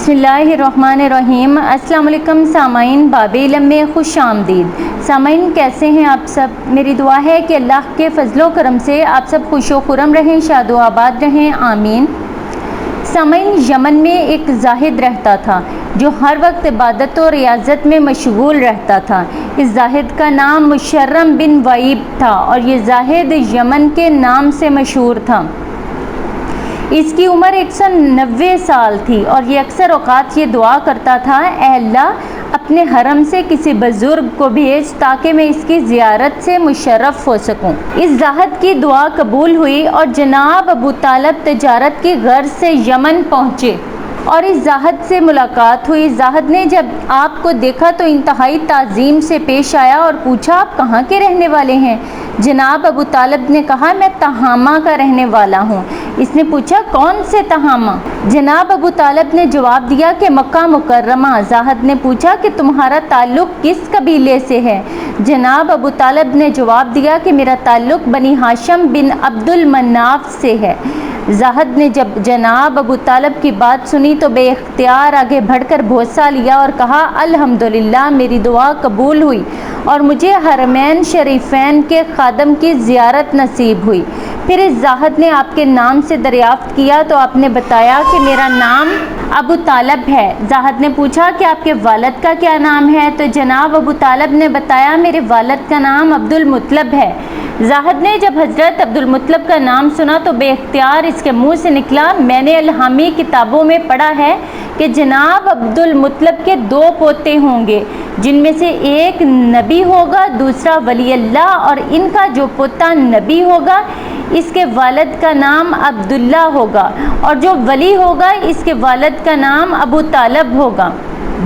बिस्मिल्लाहिर्रहमानिर्रहीम। अस्सलाम वालेकुम सामाइन, बाबे इल्म में खुश आमदीद। सामाइन, कैसे हैं आप सब? मेरी दुआ है कि अल्लाह के फजलो करम से आप सब खुश व खुरम रहें, शादो आबाद रहें, आमीन। सामाइन, यमन में एक जाहिद रहता था जो हर वक्त इबादत और रियाजत में मशगूल रहता था। इस जाहिद का नाम मुशर्रम बिन वाइब था और ये जाहिद यमन के नाम से मशहूर था। इसकी उम्र 190 साल थी और ये अक्सर औकात ये दुआ करता था, ऐ अल्लाह, अपने हरम से किसी बुजुर्ग को भेज ताकि मैं इसकी ज़ियारत से मुशर्रफ हो सकूं। इस जाहिद की दुआ कबूल हुई और जनाब अबू तालब तिजारत की गर्ज से यमन पहुँचे और इस जाहिद से मुलाकात हुई। जाहिद ने जब आपको देखा तो इंतहाई ताज़ीम से पेश आया और पूछा, आप कहाँ के रहने वाले हैं? जनाब अबू तालब ने कहा, मैं तहामा का रहने वाला हूँ। इसने पूछा, कौन से तहामा? जनाब अबू तालब ने जवाब दिया कि मक्का मुकर्रमा। जाहिद ने पूछा कि तुम्हारा ताल्लुक़ किस कबीले से है? जनाब अबू तालब ने जवाब दिया कि मेरा ताल्लुक़ बनी हाशिम बिन अब्दुल मन्नाफ से है। जाहिद ने जब जनाब अबू तालब की बात सुनी तो बेइख्तियार आगे बढ़कर भोसा लिया और कहा, अल्हम्दुलिल्लाह, मेरी दुआ कबूल हुई और मुझे हरमैन शरीफैन के खादम की ज़ियारत नसीब हुई। फिर इस जाहिद ने आपके नाम से दरियाफ्त किया तो आपने बताया कि मेरा नाम अबू तालब है। जाहिद ने पूछा कि आपके वालिद का क्या नाम है? तो जनाब अबू तालब ने बताया, मेरे वालिद का नाम अब्दुल मुत्तलब है। जाहिद ने जब हज़रत अब्दुल मुत्तलब का नाम सुना तो बेइख्तियार इसके मुंह से निकला, मैंने अलहामी किताबों में पढ़ा है कि जनाब अब्दुल मुत्तलब के दो पोते होंगे, जिनमें से एक नबी होगा, दूसरा वली अल्लाह, और इनका जो पोता नबी होगा इसके वालिद का नाम अब्दुल्ला होगा और जो वली होगा इसके वालिद का नाम अबू तालब होगा।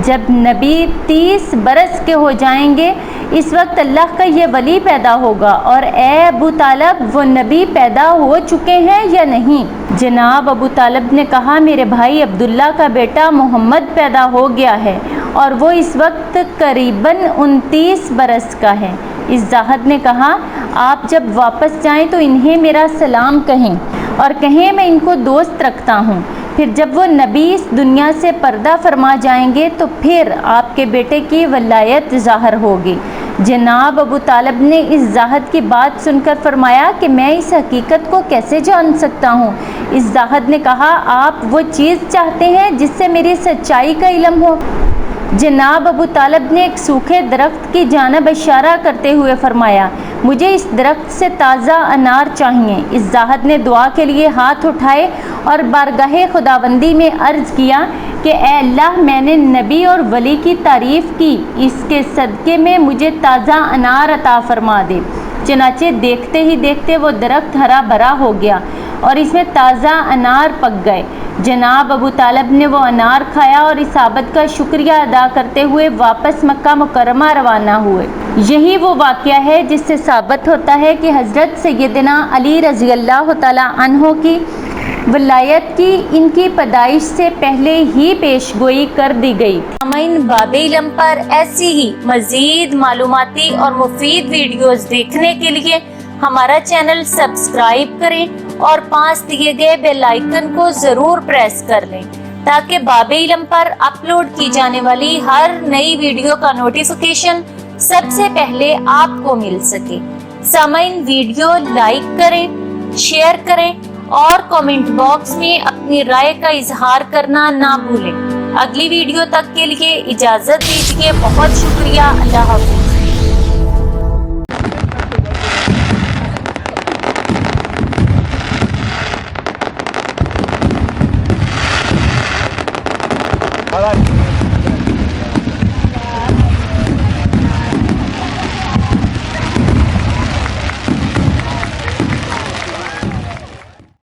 जब नबी 30 बरस के हो जाएंगे इस वक्त अल्लाह का ये वली पैदा होगा। और ए अबू तालब, वो नबी पैदा हो चुके हैं या नहीं? जनाब अबू तालब ने कहा, मेरे भाई अब्दुल्ला का बेटा मोहम्मद पैदा हो गया है और वो इस वक्त करीबन 29 बरस का है। इस जाहिद ने कहा, आप जब वापस जाएं तो इन्हें मेरा सलाम कहें और कहें मैं इनको दोस्त रखता हूँ। फिर जब वो नबी इस दुनिया से पर्दा फरमा जाएंगे तो फिर आपके बेटे की वलायत ज़ाहिर होगी। जनाब अबू तालब ने इस जाहिद की बात सुनकर फरमाया कि मैं इस हकीकत को कैसे जान सकता हूँ? इस जाहिद ने कहा, आप वो चीज़ चाहते हैं जिससे मेरी सच्चाई का इल्म हो? जनाब अबू तालब ने एक सूखे दरख्त की जानब इशारा करते हुए फरमाया, मुझे इस दरख्त से ताज़ा अनार चाहिए। इस जाहिद ने दुआ के लिए हाथ उठाए और बारगाहे खुदाबंदी में अर्ज़ किया कि ए अल्लाह, मैंने नबी और वली की तारीफ़ की, इसके सदक़े में मुझे ताज़ा अनार अता फरमा दे। चनाचे देखते ही देखते वो दरख्त हरा भरा हो गया और इसमें ताज़ा अनार पक गए। जनाब अबू तालब ने वो अनार खाया और इस आबद का शुक्रिया अदा करते हुए वापस मक्का मुकर्रमा रवाना हुए। यही वो वाक़या है जिससे साबित होता है कि हज़रत सैयदना अली रज़ी अल्लाह तआला अन्हो की वलायत की इनकी पैदाइश से पहले ही पेशगोई कर दी गई। सामाइन, बाबे इल्म पर ऐसी ही मज़ीद मालूमाती और मुफीद वीडियोज़ देखने के लिए हमारा चैनल सब्सक्राइब करें और पास दिए गए बेल आइकन को ज़रूर प्रेस कर लें ताकि बाबे इल्म पर अपलोड की जाने वाली हर नई वीडियो का नोटिफिकेशन सबसे पहले आपको मिल सके। सामाइन, वीडियो लाइक करें, शेयर करें और कमेंट बॉक्स में अपनी राय का इजहार करना ना भूलें। अगली वीडियो तक के लिए इजाज़त दीजिए। बहुत शुक्रिया। अल्लाह हाफ़िज़।